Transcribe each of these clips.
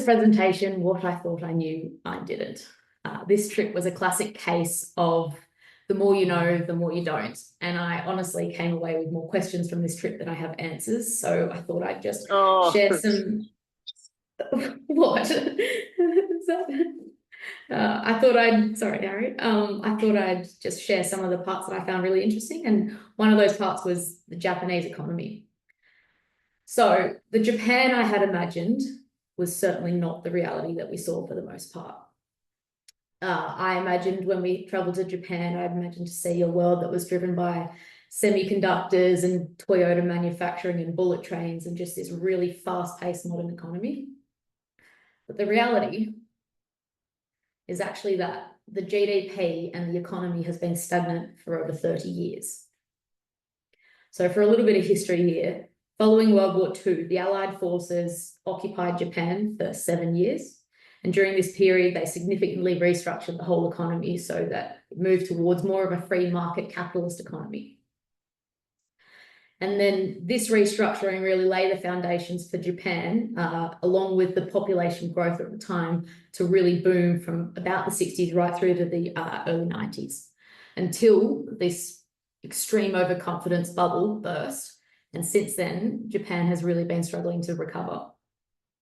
presentation, what I thought I knew, I didn't. This trip was a classic case of the more you know, the more you don't. And I honestly came away with more questions from this trip than I have answers. So I thought I'd just share some. What? I thought I'd, sorry, Harriet. I thought I'd just share some of the parts that I found really interesting. And one of those parts was the Japanese economy. So the Japan I had imagined was certainly not the reality that we saw for the most part. I imagined when we traveled to Japan, I imagined to see a world that was driven by semiconductors and Toyota manufacturing and bullet trains and just this really fast-paced modern economy. But the reality is actually that the GDP and the economy has been stagnant for over 30 years. So for a little bit of history here, following World War II, the Allied forces occupied Japan for 7 years. And during this period, they significantly restructured the whole economy so that it moved towards more of a free market capitalist economy. And then this restructuring really laid the foundations for Japan, along with the population growth at the time, to really boom from about the 60s right through to the early 90s, until this extreme overconfidence bubble burst. And since then, Japan has really been struggling to recover.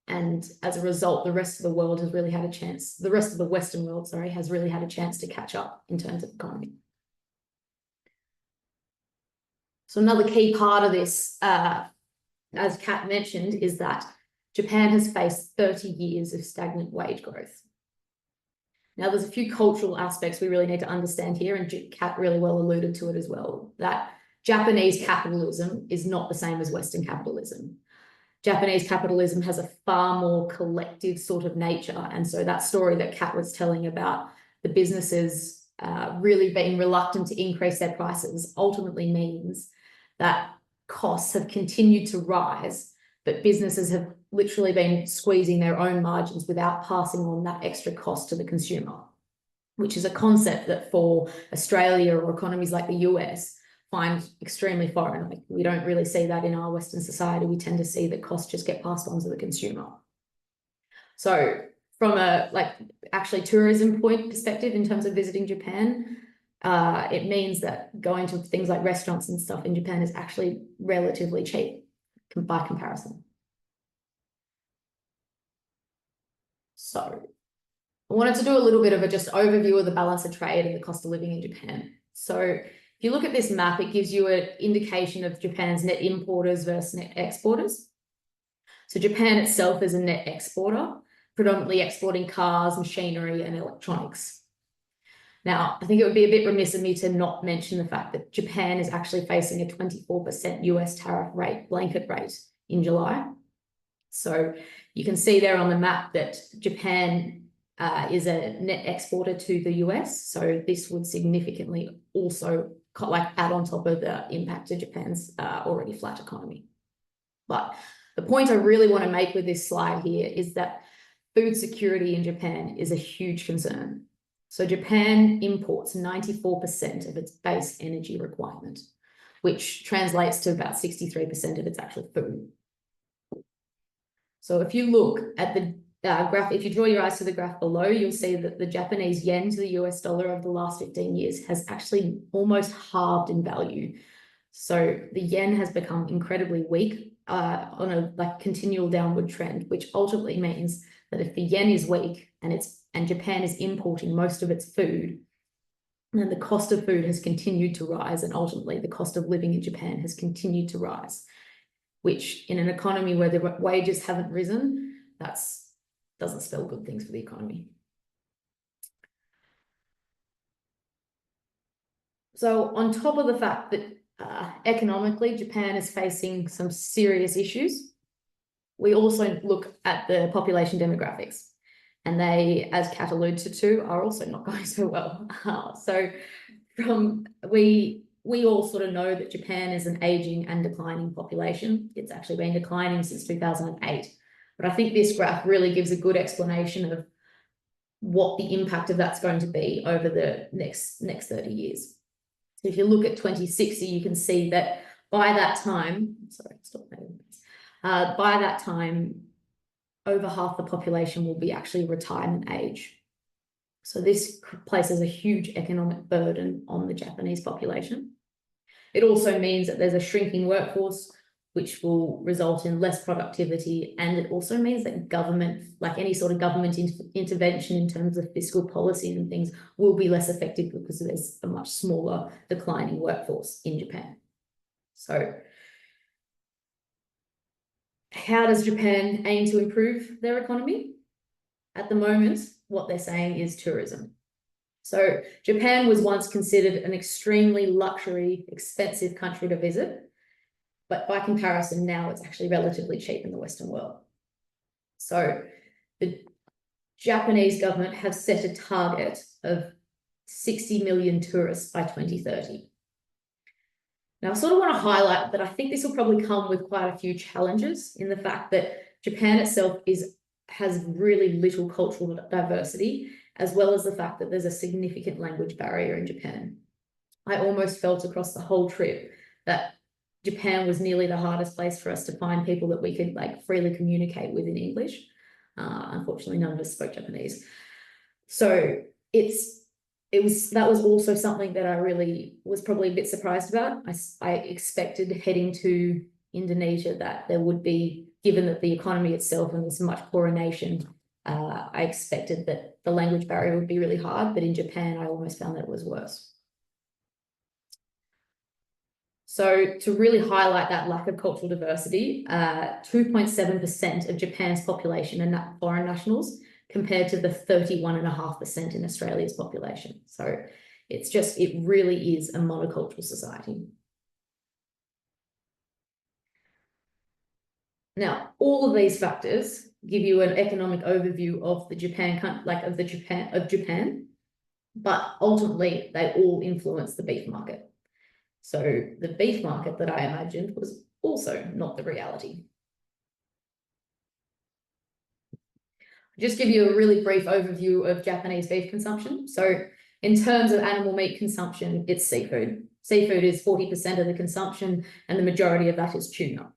And as a result, the rest of the world has really had a chance, the rest of the Western world, sorry, has really had a chance to catch up in terms of economy. So another key part of this, as Kat mentioned, is that Japan has faced 30 years of stagnant wage growth. Now, there's a few cultural aspects we really need to understand here, and Kat really well alluded to it as well, that Japanese capitalism is not the same as Western capitalism. Japanese capitalism has a far more collective sort of nature. And so that story that Kat was telling about the businesses really being reluctant to increase their prices ultimately means that costs have continued to rise, but businesses have literally been squeezing their own margins without passing on that extra cost to the consumer, which is a concept that for Australia or economies like the US find extremely foreign. Like, we don't really see that in our Western society. We tend to see that costs just get passed on to the consumer. So from a actually tourism point perspective, in terms of visiting Japan, it means that going to things like restaurants and stuff in Japan is actually relatively cheap by comparison. So I wanted to do a little bit of a just overview of the balance of trade and the cost of living in Japan. So if you look at this map, it gives you an indication of Japan's net importers versus net exporters. So Japan itself is a net exporter, predominantly exporting cars, machinery, and electronics. Now, I think it would be a bit remiss of me to not mention the fact that Japan is actually facing a 24% US tariff rate, blanket rate, in July. So you can see there on the map that Japan is a net exporter to the US. So this would significantly also add on top of the impact of Japan's already flat economy. But the point I really want to make with this slide here is that food security in Japan is a huge concern. So Japan imports 94% of its base energy requirement, which translates to about 63% of its actual food. So if you look at the graph, if you draw your eyes to the graph below, you'll see that the Japanese yen to the US dollar over the last 15 years has actually almost halved in value. So the yen has become incredibly weak on a continual downward trend, which ultimately means that if the yen is weak and Japan is importing most of its food, then the cost of food has continued to rise, and ultimately the cost of living in Japan has continued to rise, which in an economy where the wages haven't risen, doesn't spell good things for the economy. So on top of the fact that economically Japan is facing some serious issues, we also look at the population demographics, and they, as Kat alluded to, are also not going so well. So we all sort of know that Japan is an aging and declining population. It's actually been declining since 2008. But I think this graph really gives a good explanation of what the impact of that's going to be over the next 30 years. So if you look at 2060, you can see that by that time, by that time, over half the population will be actually retirement age. So this places a huge economic burden on the Japanese population. It also means that there's a shrinking workforce, which will result in less productivity. And it also means that government, like any sort of government intervention in terms of fiscal policy and things, will be less effective because there's a much smaller declining workforce in Japan. So how does Japan aim to improve their economy? At the moment, what they're saying is tourism. So Japan was once considered an extremely luxury, expensive country to visit, but by comparison, now it's actually relatively cheap in the Western world. So the Japanese government has set a target of 60 million tourists by 2030. Now, I sort of want to highlight that I think this will probably come with quite a few challenges in the fact that Japan itself has really little cultural diversity, as well as the fact that there's a significant language barrier in Japan. I almost felt across the whole trip that Japan was nearly the hardest place for us to find people that we could like freely communicate with in English. Unfortunately, none of us spoke Japanese. So that was also something that I really was probably a bit surprised about. I expected heading to Indonesia that there would be, given that the economy itself and it's a much poorer nation, I expected that the language barrier would be really hard, but in Japan, I almost found that it was worse. So to really highlight that lack of cultural diversity, 2.7% of Japan's population are foreign nationals, compared to the 31.5% in Australia's population. So it really is a monocultural society. Now, all of these factors give you an economic overview of the Japan, but ultimately they all influence the beef market. So the beef market that I imagined was also not the reality. Just give you a really brief overview of Japanese beef consumption. So in terms of animal meat consumption, it's seafood. Seafood is 40% of the consumption, and the majority of that is tuna.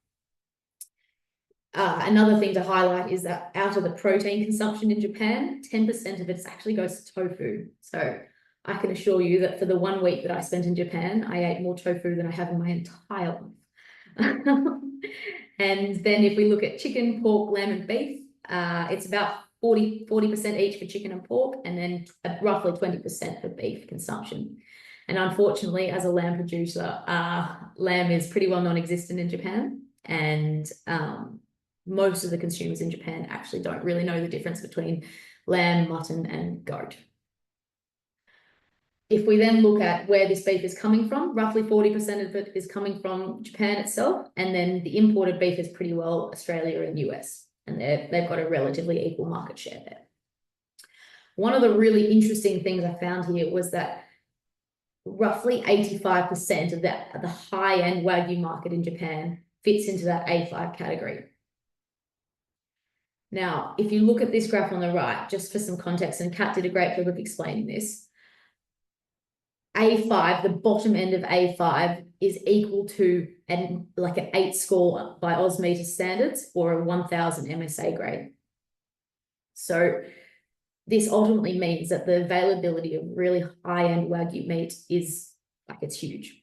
Another thing to highlight is that out of the protein consumption in Japan, 10% of it actually goes to tofu. So I can assure you that for the 1 week that I spent in Japan, I ate more tofu than I have in my entire life. And then if we look at chicken, pork, lamb, and beef, it's about 40% each for chicken and pork, and then roughly 20% for beef consumption. And unfortunately, as a lamb producer, lamb is pretty well non-existent in Japan, and most of the consumers in Japan actually don't really know the difference between lamb, mutton, and goat. If we then look at where this beef is coming from, roughly 40% of it is coming from Japan itself, and then the imported beef is pretty well Australia and US, and they've got a relatively equal market share there. One of the really interesting things I found here was that roughly 85% of the high-end Wagyu market in Japan fits into that A5 category. Now, if you look at this graph on the right, just for some context, and Kat did a great job of explaining this, A5, the bottom end of A5, is equal to like an 8 score by Osmeter standards or a 1000 MSA grade. So this ultimately means that the availability of really high-end Wagyu meat is like, it's huge.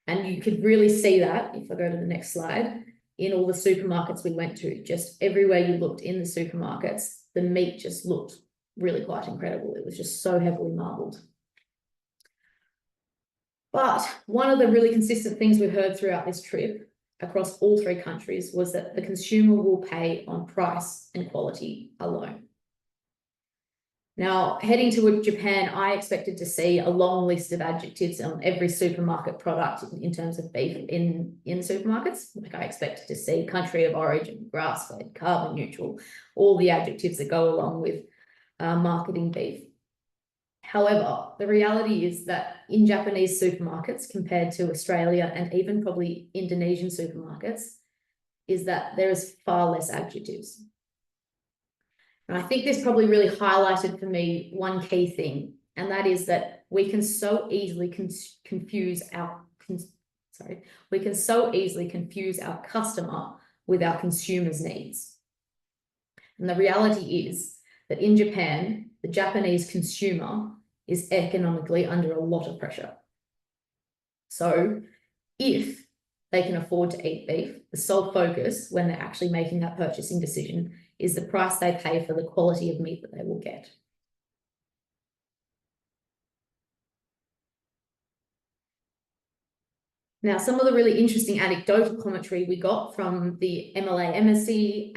And you could really see that, if I go to the next slide, in all the supermarkets we went to. Just everywhere you looked in the supermarkets, the meat just looked really quite incredible. It was just so heavily marbled. But one of the really consistent things we heard throughout this trip across all 3 countries was that the consumer will pay on price and quality alone. Now, heading to Japan, I expected to see a long list of adjectives on every supermarket product in terms of beef in supermarkets. Like I expected to see country of origin, grass-fed, carbon neutral, all the adjectives that go along with marketing beef. However, the reality is that in Japanese supermarkets compared to Australia and even probably Indonesian supermarkets, is that there is far less adjectives. And I think this probably really highlighted for me one key thing, and that is that we can so easily confuse our customer with our consumers' needs. And the reality is that in Japan, the Japanese consumer is economically under a lot of pressure. So if they can afford to eat beef, the sole focus when they're actually making that purchasing decision is the price they pay for the quality of meat that they will get. Now, some of the really interesting anecdotal commentary we got from the MLA embassy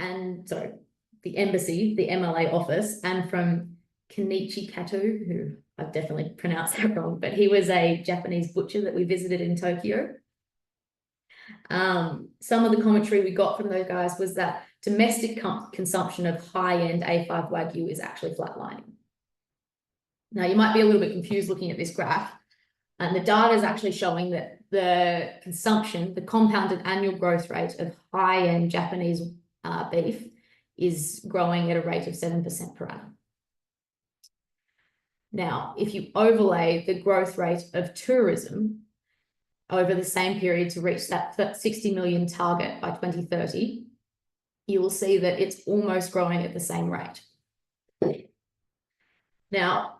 the embassy, the MLA office, and from Kenichi Kato, who I've definitely pronounced that wrong, but he was a Japanese butcher that we visited in Tokyo. Some of the commentary we got from those guys was that domestic consumption of high-end A5 Wagyu is actually flatlining. Now, you might be a little bit confused looking at this graph, and the data is actually showing that the consumption, the compounded annual growth rate of high-end Japanese beef is growing at a rate of 7% per annum. Now, if you overlay the growth rate of tourism over the same period to reach that 60 million target by 2030, you will see that it's almost growing at the same rate. Now,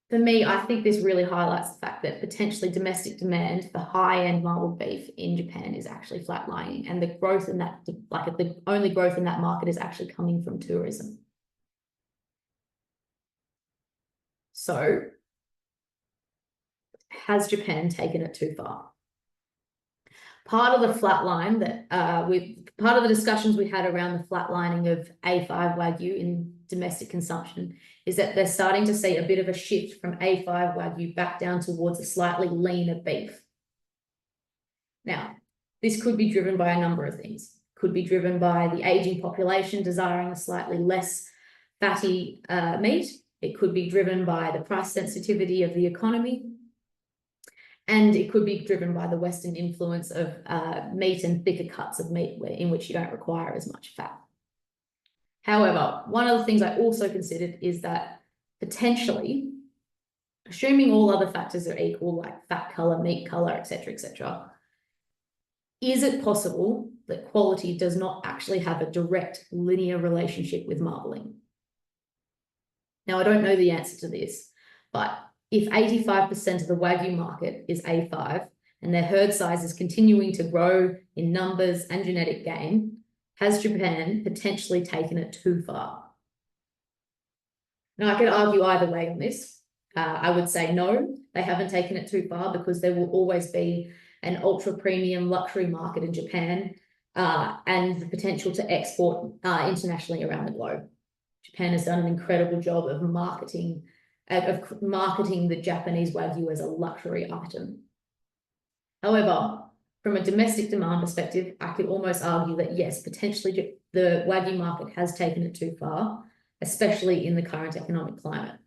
for me, I think this really highlights the fact that potentially domestic demand for high-end marbled beef in Japan is actually flatlining, and the growth in that, the only growth in that market is actually coming from tourism. So, has Japan taken it too far? Part of the flatline part of the discussions we had around the flatlining of A5 Wagyu in domestic consumption is that they're starting to see a bit of a shift from A5 Wagyu back down towards a slightly leaner beef. Now, this could be driven by a number of things. Could be driven by the aging population desiring a slightly less fatty meat. It could be driven by the price sensitivity of the economy. And it could be driven by the Western influence of meat and thicker cuts of meat in which you don't require as much fat. However, one of the things I also considered is that potentially, assuming all other factors are equal, like fat color, meat color, etc., is it possible that quality does not actually have a direct linear relationship with marbling? Now, I don't know the answer to this, but if 85% of the Wagyu market is A5 and their herd size is continuing to grow in numbers and genetic gain, has Japan potentially taken it too far? Now, I could argue either way on this. I would say no, they haven't taken it too far, because there will always be an ultra premium luxury market in Japan and the potential to export internationally around the globe. Japan has done an incredible job of marketing the Japanese Wagyu as a luxury item. However, from a domestic demand perspective, I could almost argue that yes, potentially the Wagyu market has taken it too far, especially in the current economic climate.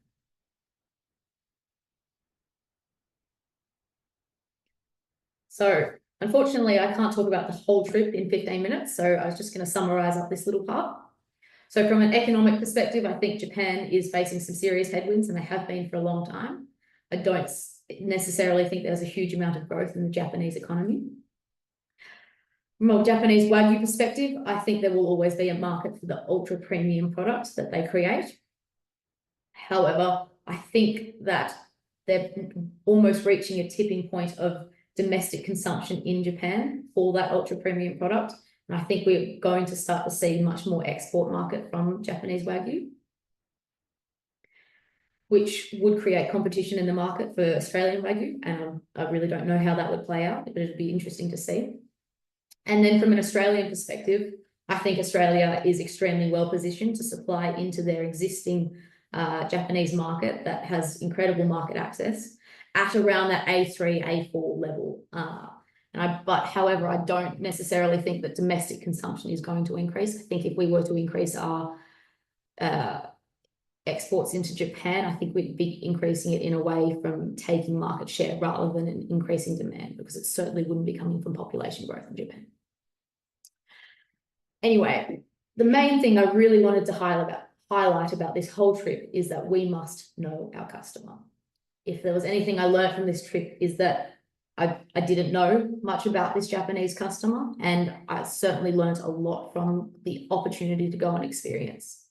So unfortunately, I can't talk about the whole trip in 15 minutes, so I was just going to summarize up this little part. So from an economic perspective, I think Japan is facing some serious headwinds, and they have been for a long time. I don't necessarily think there's a huge amount of growth in the Japanese economy. From a Japanese Wagyu perspective, I think there will always be a market for the ultra premium products that they create. However, I think that they're almost reaching a tipping point of domestic consumption in Japan for that ultra premium product. And I think we're going to start to see much more export market from Japanese Wagyu, which would create competition in the market for Australian Wagyu. And I really don't know how that would play out, but it'd be interesting to see. And then from an Australian perspective, I think Australia is extremely well positioned to supply into their existing Japanese market that has incredible market access at around that A3, A4 level. However, I don't necessarily think that domestic consumption is going to increase. I think if we were to increase our exports into Japan, I think we'd be increasing it in a way from taking market share rather than an increasing demand, because it certainly wouldn't be coming from population growth in Japan. Anyway, the main thing I really wanted to highlight about this whole trip is that we must know our customer. If there was anything I learned from this trip, is that I didn't know much about this Japanese customer, and I certainly learned a lot from the opportunity to go and experience.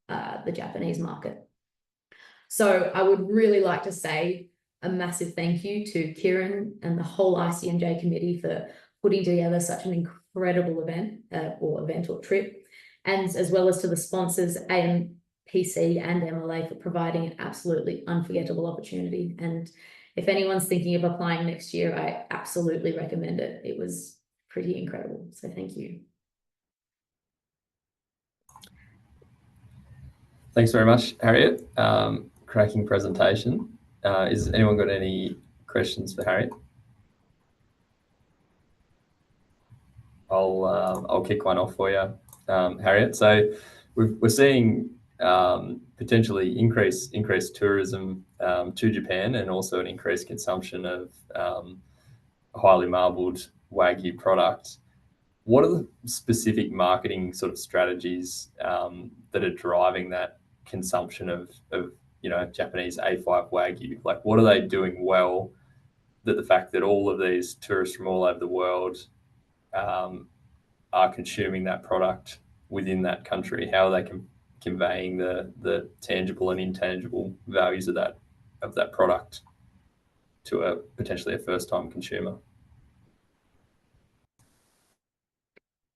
the Japanese market. So I would really like to say a massive thank you to Kieran and the whole ICMJ committee for putting together such an incredible event or trip, and as well as to the sponsors, AAM, PC and MLA, for providing an absolutely unforgettable opportunity. And if anyone's thinking of applying next year, I absolutely recommend it. It was pretty incredible. So thank you. Thanks very much, Harriet. Cracking presentation. Is anyone got any questions for Harriet? I'll kick one off for you, Harriet. So we're seeing potentially increased tourism to Japan, and also an increased consumption of highly marbled Wagyu product. What are the specific marketing sort of strategies that are driving that consumption of Japanese A5 Wagyu? Like, what are they doing well, that the fact that all of these tourists from all over the world are consuming that product within that country? How are they conveying the tangible and intangible values of that product to potentially a first-time consumer?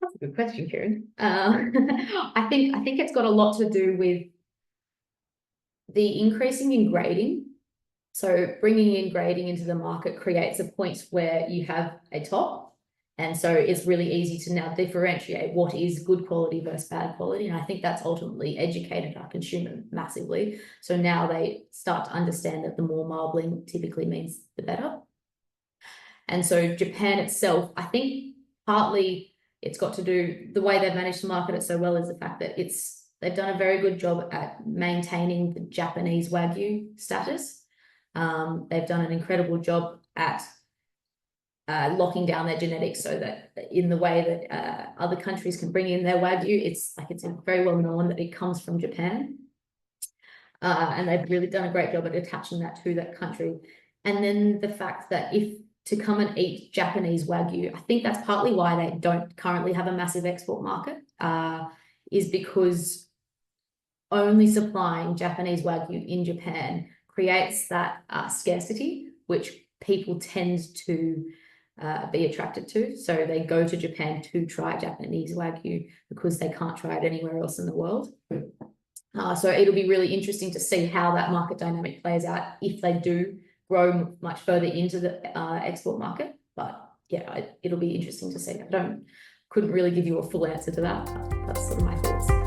That's a good question, Kieran. I think it's got a lot to do with the increasing in grading. So bringing in grading into the market creates a point where you have a top, and so it's really easy to now differentiate what is good quality versus bad quality. And I think that's ultimately educated our consumer massively. So now they start to understand that the more marbling typically means the better. And so Japan itself, I think partly it's got to do, the way they've managed to market it so well is the fact that they've done a very good job at maintaining the Japanese Wagyu status. They've done an incredible job at locking down their genetics, so that in the way that other countries can bring in their Wagyu, it's very well known that it comes from Japan. And they've really done a great job at attaching that to that country. And then the fact that to come and eat Japanese Wagyu, I think that's partly why they don't currently have a massive export market, is because only supplying Japanese Wagyu in Japan creates that scarcity, which people tend to be attracted to. So they go to Japan to try Japanese Wagyu because they can't try it anywhere else in the world. So it'll be really interesting to see how that market dynamic plays out if they do grow much further into the export market. But yeah, it'll be interesting to see. Couldn't really give you a full answer to that. That's sort of my thoughts.